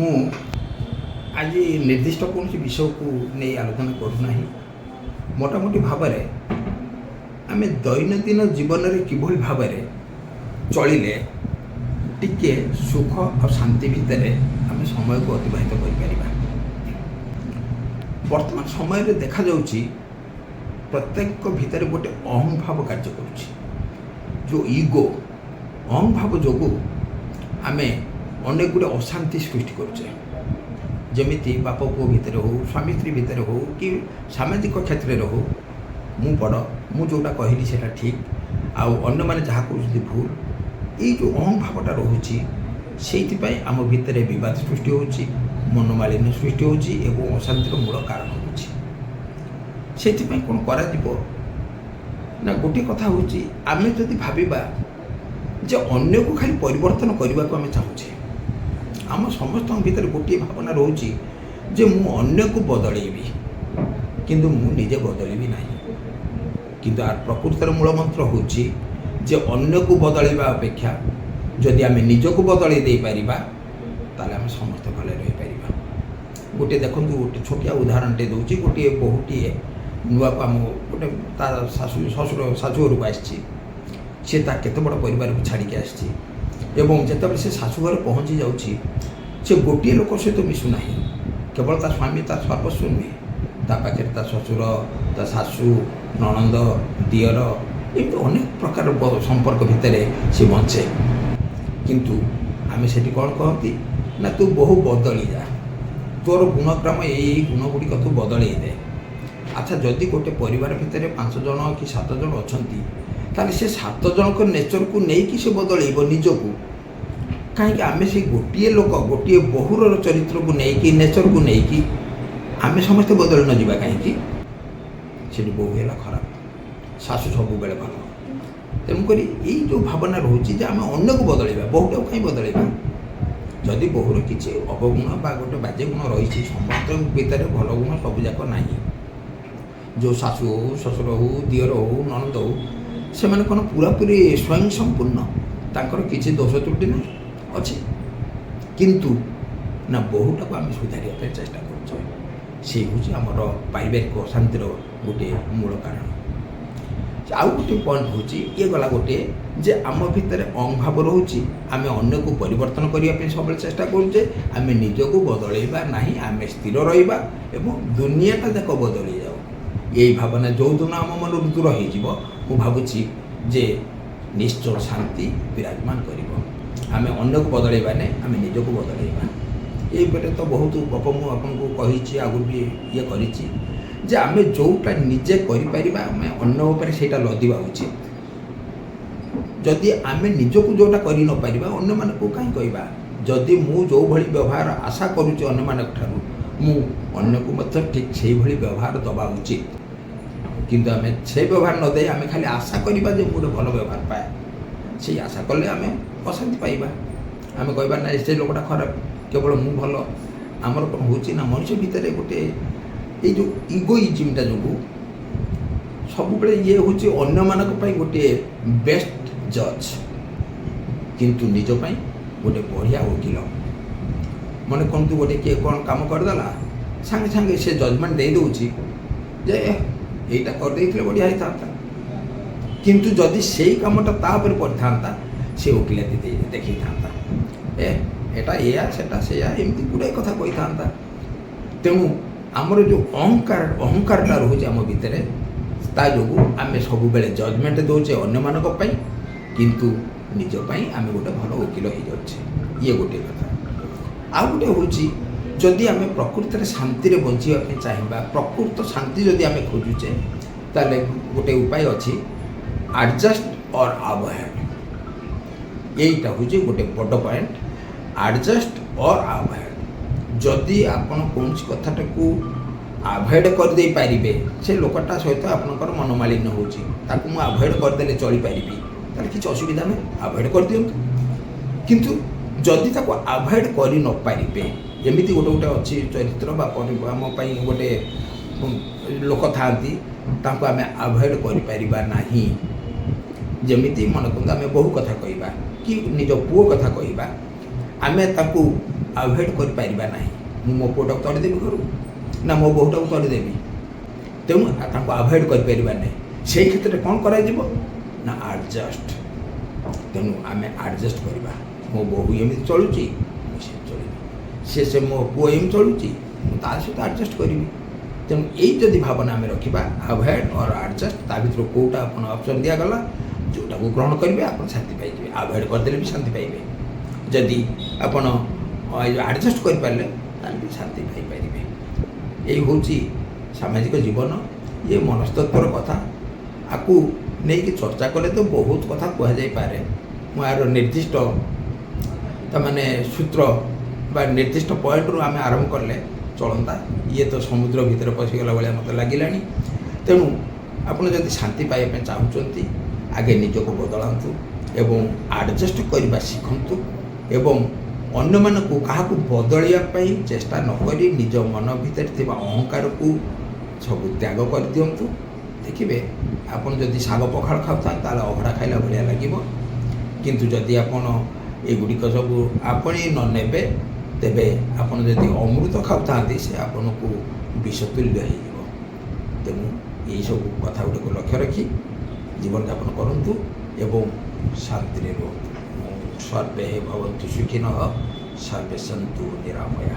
ମୁଁ ଆଜି ନିର୍ଦ୍ଦିଷ୍ଟ କୌଣସି ବିଷୟକୁ ନେଇ ଆଲୋଚନା କରୁନାହିଁ। ମୋଟାମୋଟି ଭାବରେ ଆମେ ଦୈନନ୍ଦିନ ଜୀବନରେ କିଭଳି ଭାବରେ ଚଳିଲେ ଟିକେ ସୁଖ ଆଉ ଶାନ୍ତି ଭିତରେ ଆମେ ସମୟକୁ ଅତିବାହିତ କରିପାରିବା। ବର୍ତ୍ତମାନ ସମୟରେ ଦେଖାଯାଉଛି ପ୍ରତ୍ୟେକ ଭିତରେ ଗୋଟେ ଅହଂଭାବ କାର୍ଯ୍ୟ କରୁଛି। ଯେଉଁ ଇଗୋ ଅହଂଭାବ ଯୋଗୁଁ ଆମେ ଅନେକ ଗୁଡ଼ିଏ ଅଶାନ୍ତି ସୃଷ୍ଟି କରୁଛେ। ଯେମିତି ବାପ ପୁଅ ଭିତରେ ହେଉ, ସ୍ୱାମୀ ସ୍ତ୍ରୀ ଭିତରେ ହେଉ, କି ସାମାଜିକ କ୍ଷେତ୍ରରେ ହେଉ, ମୁଁ ବଡ଼, ମୁଁ ଯେଉଁଟା କହିଲି ସେଇଟା ଠିକ୍, ଆଉ ଅନ୍ୟମାନେ ଯାହା କରୁଛନ୍ତି ଭୁଲ। ଏଇ ଯେଉଁ ଅହଂଭାବଟା ରହୁଛି, ସେଇଥିପାଇଁ ଆମ ଭିତରେ ବିବାଦ ସୃଷ୍ଟି ହେଉଛି, ମନୋମାଳିନ୍ୟ ସୃଷ୍ଟି ହେଉଛି ଏବଂ ଅଶାନ୍ତିର ମୂଳ କାରଣ ହେଉଛି। ସେଇଥିପାଇଁ କ'ଣ କରାଯିବ ନା, ଗୋଟିଏ କଥା ହେଉଛି, ଆମେ ଯଦି ଭାବିବା ଯେ ଅନ୍ୟକୁ ଖାଲି ପରିବର୍ତ୍ତନ କରିବାକୁ ଆମେ ଚାହୁଁଛେ, ଆମ ସମସ୍ତଙ୍କ ଭିତରେ ଗୋଟିଏ ଭାବନା ରହୁଛି ଯେ ମୁଁ ଅନ୍ୟକୁ ବଦଳେଇବି, କିନ୍ତୁ ମୁଁ ନିଜେ ବଦଳିବି ନାହିଁ। କିନ୍ତୁ ପ୍ରକୃତିର ମୂଳ ମନ୍ତ୍ର ହେଉଛି ଯେ ଅନ୍ୟକୁ ବଦଳାଇବା ଅପେକ୍ଷା ଯଦି ଆମେ ନିଜକୁ ବଦଳେଇ ଦେଇପାରିବା ତାହେଲେ ଆମେ ସମସ୍ତେ ଭଲରେ ରହିପାରିବା। ଗୋଟିଏ ଦେଖନ୍ତୁ, ଗୋଟେ ଛୋଟିଆ ଉଦାହରଣଟେ ଦେଉଛି। ଗୋଟିଏ ବୋହୂଟିଏ ନୂଆକୁ ଆମ ଗୋଟେ ତା ଶାଶୁଘରକୁ ଆସିଛି। ସେ ତା କେତେ ବଡ଼ ପରିବାରକୁ ଛାଡ଼ିକି ଆସିଛି ଏବଂ ଯେତେବେଳେ ସେ ଶାଶୁଘରେ ପହଞ୍ଚି ଯାଉଛି, ସେ ଗୋଟିଏ ଲୋକ ସହିତ ମିଶୁନାହିଁ। କେବଳ ତା ସ୍ୱାମୀ ତା ସର୍ବସ୍ୱ ନୁହେଁ, ତା ପାଖରେ ତା ଶ୍ୱଶୁର, ତା ଶାଶୁ, ନଣନ୍ଦ, ଦିଅର, ଏମିତି ଅନେକ ପ୍ରକାର ସମ୍ପର୍କ ଭିତରେ ସେ ବଞ୍ଚେ। କିନ୍ତୁ ଆମେ ସେଠି କ'ଣ କହନ୍ତି ନା, ତୁ ବହୁ ବଦଳି ଯା, ତୋର ଗୁଣକ୍ରମ ଏଇ ଗୁଣଗୁଡ଼ିକ ତୁ ବଦଳେଇ ଦେ। ଆଚ୍ଛା, ଯଦି ଗୋଟେ ପରିବାର ଭିତରେ 5 ଜଣ କି 7 ଜଣ ଅଛନ୍ତି, ତାହେଲେ ସେ 7 ଜଣଙ୍କ ନେଚରକୁ ନେଇକି ସେ ବଦଳେଇବ ନିଜକୁ। କାହିଁକି ଆମେ ସେଇ ଗୋଟିଏ ଲୋକ, ଗୋଟିଏ ବୋହୂର ଚରିତ୍ରକୁ ନେଇକି, ନେଚରକୁ ନେଇକି ଆମେ ସମସ୍ତେ ବଦଳି ନ ଯିବା କାହିଁକି? ସେଠି ବୋହୂ ହେଲା ଖରାପ, ଶାଶୁ ସବୁବେଳେ ଭଲ। ତେଣୁକରି ଏଇ ଯେଉଁ ଭାବନା ରହୁଛି ଯେ ଆମେ ଅନ୍ୟକୁ ବଦଳେଇବା, ବୋହୂଟାକୁ କାହିଁ ବଦଳେଇବା? ଯଦି ବୋହୂର କିଛି ଅବଗୁଣ ବା ଗୋଟେ ବାଜେ ଗୁଣ ରହିଛି, ସମସ୍ତଙ୍କ ଭିତରେ ଭଲ ଗୁଣ ସବୁଯାକ ନାହିଁ। ଯେଉଁ ଶାଶୁ ହେଉ, ଶ୍ୱଶୁର ହେଉ, ଦିଅର ହେଉ, ନଣନ୍ଦ ହେଉ, ସେମାନେ କ'ଣ ପୁରାପୁରି ସ୍ୱୟଂ ସମ୍ପୂର୍ଣ୍ଣ? ତାଙ୍କର କିଛି ଦୋଷ ତ୍ରୁଟି ନାହିଁ, ଅଛି। କିନ୍ତୁ ନା, ବୋହୂଟାକୁ ଆମେ ସୁଧାରିବା ପାଇଁ ଚେଷ୍ଟା କରୁଛେ। ସେଇ ହେଉଛି ଆମର ପାରିବାରିକ ଅଶାନ୍ତିର ଗୋଟିଏ ମୂଳ କାରଣ। ଆଉ ଗୋଟିଏ ପଏଣ୍ଟ ହେଉଛି, ଇଏ ଗଲା ଗୋଟିଏ ଯେ ଆମ ଭିତରେ ଅହଂଭାବ ରହୁଛି। ଆମେ ଅନ୍ୟକୁ ପରିବର୍ତ୍ତନ କରିବା ପାଇଁ ସବୁବେଳେ ଚେଷ୍ଟା କରୁଛେ, ଆମେ ନିଜକୁ ବଦଳେଇବା ନାହିଁ। ଆମେ ସ୍ଥିର ରହିବା ଏବଂ ଦୁନିଆଟା ଯାକ ବଦଳି ଯାଉ। ଏଇ ଭାବନା ଯେଉଁଦିନ ଆମ ମନରୁ ଦୂର ହେଇଯିବ, ମୁଁ ଭାବୁଛି ଯେ ନିଶ୍ଚୟ ଶାନ୍ତି ବିରାଜମାନ କରିବ। ଆମେ ଅନ୍ୟକୁ ବଦଳେଇବା ନାହିଁ, ଆମେ ନିଜକୁ ବଦଳେଇବା। ଏଇପଟେ ତ ବହୁତ ଗପ ମୁଁ ଆପଣଙ୍କୁ କହିଛି, ଆଗରୁ ବି ଇଏ କରିଛି ଯେ ଆମେ ଯେଉଁଟା ନିଜେ କରିପାରିବା ଆମେ ଅନ୍ୟ ଉପରେ ସେଇଟା ଲଦିବା ଉଚିତ। ଯଦି ଆମେ ନିଜକୁ ଯେଉଁଟା କରି ନପାରିବା, ଅନ୍ୟମାନଙ୍କୁ କାହିଁ କହିବା? ଯଦି ମୁଁ ଯେଉଁଭଳି ବ୍ୟବହାର ଆଶା କରୁଛି ଅନ୍ୟମାନଙ୍କ ଠାରୁ, ମୁଁ ଅନ୍ୟକୁ ମଧ୍ୟ ଠିକ୍ ସେଇଭଳି ବ୍ୟବହାର ଦେବା ଉଚିତ। କିନ୍ତୁ ଆମେ ସେ ବ୍ୟବହାର ନ ଦେଇ ଆମେ ଖାଲି ଆଶା କରିବା ଯେ ମୁଁ ଗୋଟେ ଭଲ ବ୍ୟବହାର ପାଏ, ସେଇ ଆଶା କଲେ ଆମେ ଅଶାନ୍ତି ପାଇବା। ଆମେ କହିବା ନା ସେ ଲୋକଟା ଖରାପ, କେବଳ ମୁଁ ଭଲ। ଆମର କ'ଣ ହେଉଛି ନା, ମଣିଷ ଭିତରେ ଗୋଟେ ଏଇ ଯେଉଁ ଇଗୋଇଜିମ୍ଟା ଯୋଗୁଁ ସବୁବେଳେ ଇଏ ହେଉଛି ଅନ୍ୟମାନଙ୍କ ପାଇଁ ଗୋଟିଏ ବେଷ୍ଟ ଜଜ୍, କିନ୍ତୁ ନିଜ ପାଇଁ ଗୋଟେ ବଢ଼ିଆ ଓକିଲ। ମନେ କରନ୍ତୁ, ଗୋଟେ କିଏ କ'ଣ କାମ କରିଦେଲା, ସାଙ୍ଗେ ସାଙ୍ଗେ ସେ ଜଜମେଣ୍ଟ ଦେଇଦେଉଛି ଯେ ଏଇଟା କରିଦେଇଥିଲେ ବଢ଼ିଆ ହେଇଥାନ୍ତା। କିନ୍ତୁ ଯଦି ସେଇ କାମଟା ତା ଉପରେ ପଡ଼ିଥାନ୍ତା, ସେ ଓକିଲାତି ଦେଖେଇଥାନ୍ତା, ଏଟା ଏଇଆ ସେଟା ସେଇଆ, ଏମିତି ଗୁଡ଼ାଏ କଥା କହିଥାନ୍ତା। ତେଣୁ ଆମର ଯେଉଁ ଅହଂକାରଟା ରହୁଛି ଆମ ଭିତରେ, ତା ଯୋଗୁଁ ଆମେ ସବୁବେଳେ ଜଜମେଣ୍ଟ ଦେଉଛେ ଅନ୍ୟମାନଙ୍କ ପାଇଁ, କିନ୍ତୁ ନିଜ ପାଇଁ ଆମେ ଗୋଟେ ଭଲ ଓକିଲ ହେଇଯାଉଛେ। ଇଏ ଗୋଟିଏ କଥା। ଆଉ ଗୋଟେ ହେଉଛି, ଯଦି ଆମେ ପ୍ରକୃତରେ ଶାନ୍ତିରେ ବଞ୍ଚିବା ପାଇଁ ଚାହିଁବା, ପ୍ରକୃତ ଶାନ୍ତି ଯଦି ଆମେ ଖୋଜୁଛେ, ତାହେଲେ ଗୋଟେ ଉପାୟ ଅଛି, ଆଡ଼ଜଷ୍ଟ ଅର୍ ଆଭଏଡ୍। ଏଇଟା ହେଉଛି ଗୋଟେ ବଡ଼ ପଏଣ୍ଟ, ଆଡ଼ଜଷ୍ଟ ଅର୍ ଆଭଏଡ୍। ଯଦି ଆପଣ କୌଣସି କଥାଟାକୁ ଆଭଏଡ଼ କରିଦେଇପାରିବେ, ସେ ଲୋକଟା ସହିତ ଆପଣଙ୍କର ମନୋମାଳିନ୍ୟ ହେଉଛି, ତାକୁ ମୁଁ ଆଭଏଡ଼ କରିଦେଲେ ଚଳିପାରିବି, ତାହେଲେ କିଛି ଅସୁବିଧା ନାହିଁ, ଆଭଏଡ଼ କରିଦିଅନ୍ତୁ। କିନ୍ତୁ ଯଦି ତାକୁ ଆଭଏଡ଼ କରି ନପାରିବେ, ଏମିତି ଗୋଟେ ଅଛି ଚରିତ୍ର ବା ଆମ ପାଇଁ ଗୋଟେ ଲୋକ ଥାଆନ୍ତି, ତାଙ୍କୁ ଆମେ ଆଭଏଡ଼ କରିପାରିବା ନାହିଁ। ଯେମିତି ମନେ କରନ୍ତୁ, ଆମେ ବୋହୂ କଥା କହିବା କି ନିଜ ପୁଅ କଥା କହିବା, ଆମେ ତାକୁ ଆଭଏଡ଼ କରିପାରିବା ନାହିଁ। ମୁଁ ମୋ ପୁଅଟାକୁ ତଡ଼ିଦେବି ଘରୁ ନା ମୋ ବୋହୂଟାକୁ ତଡ଼ିଦେବି, ତେଣୁ ତାଙ୍କୁ ଆଭଏଡ଼ କରିପାରିବା ନାହିଁ। ସେଇ କ୍ଷେତ୍ରରେ କ'ଣ କରାଯିବ ନା ଆଡ଼ଜଷ୍ଟ। ତେଣୁ ଆମେ ଆଡ଼ଜଷ୍ଟ କରିବା। ମୋ ବୋହୂ ଏମିତି ଚଳୁଛି, ମୁଁ ସେମିତି ଚଳିବି। ସେ ମୋ ପୁଅ ଏମିତି ଚଳୁଛି, ମୁଁ ତା ସହିତ ଆଡ଼ଜଷ୍ଟ କରିବି। ତେଣୁ ଏଇ ଯଦି ଭାବନା ଆମେ ରଖିବା, ଆଭଏଡ଼ ଅର୍ ଆଡ଼ଜଷ୍ଟ, ତା ଭିତରୁ କେଉଁଟା ଆପଣ ଅପସନ୍ ଦିଆଗଲା, ଯେଉଁଟାକୁ ଗ୍ରହଣ କରିବେ ଆପଣ ଶାନ୍ତି ପାଇଯିବେ। ଆଭଏଡ଼ କରିଦେଲେ ବି ଶାନ୍ତି ପାଇବେ। ଯଦି ଆପଣ ଆଡ଼ଜଷ୍ଟ କରିପାରିଲେ ତାହେଲେ ବି ଶାନ୍ତି ପାଇପାରିବେ। ଏଇ ହେଉଛି ସାମାଜିକ ଜୀବନ, ଇଏ ମନସ୍ତତ୍ଵର କଥା। ଆକୁ ନେଇକି ଚର୍ଚ୍ଚା କଲେ ତ ବହୁତ କଥା କୁହାଯାଇପାରେ। ମୁଁ ଏହାର ନିର୍ଦ୍ଦିଷ୍ଟ ତାମାନେ ସୂତ୍ର ବା ନିର୍ଦ୍ଦିଷ୍ଟ ପଏଣ୍ଟରୁ ଆମେ ଆରମ୍ଭ କଲେ ଚଳନ୍ତା। ଇଏ ତ ସମୁଦ୍ର ଭିତରେ ପଶିଗଲା ଭଳିଆ ମୋତେ ଲାଗିଲାଣି। ତେଣୁ ଆପଣ ଯଦି ଶାନ୍ତି ପାଇବା ପାଇଁ ଚାହୁଁଛନ୍ତି, ଆଗେ ନିଜକୁ ବଦଳାନ୍ତୁ ଏବଂ ଆଡ଼ଜଷ୍ଟ କରିବା ଶିଖନ୍ତୁ ଏବଂ ଅନ୍ୟମାନଙ୍କୁ କାହାକୁ ବଦଳିବା ପାଇଁ ଚେଷ୍ଟା ନ କରି ନିଜ ମନ ଭିତରେ ଥିବା ଅହଙ୍କାରକୁ ସବୁ ତ୍ୟାଗ କରିଦିଅନ୍ତୁ। ଦେଖିବେ ଆପଣ ଯଦି ଶାଗ ପଖାଳ ଖାଉଥାନ୍ତି ତାହେଲେ ଅଭଡ଼ା ଖାଇଲା ଭଳିଆ ଲାଗିବ। କିନ୍ତୁ ଯଦି ଆପଣ ଏଗୁଡ଼ିକ ସବୁ ଆପଣେଇ ନ ନେବେ, ତେବେ ଆପଣ ଯଦି ଅମୃତ ଖାଉଥାନ୍ତି ସେ ଆପଣଙ୍କୁ ବିଷତୁଲ୍ୟ ହେଇଯିବ। ତେଣୁ ଏହିସବୁ କଥା ଗୁଡ଼ିକୁ ଲକ୍ଷ୍ୟ ରଖି ଜୀବନଯାପନ କରନ୍ତୁ ଏବଂ ଶାନ୍ତିରେ ରୁହନ୍ତୁ। ସର୍ବେ ଭବନ୍ତୁ ସୁଖିନଃ, ସର୍ବେ ସନ୍ତୁ ନିରାମୟା।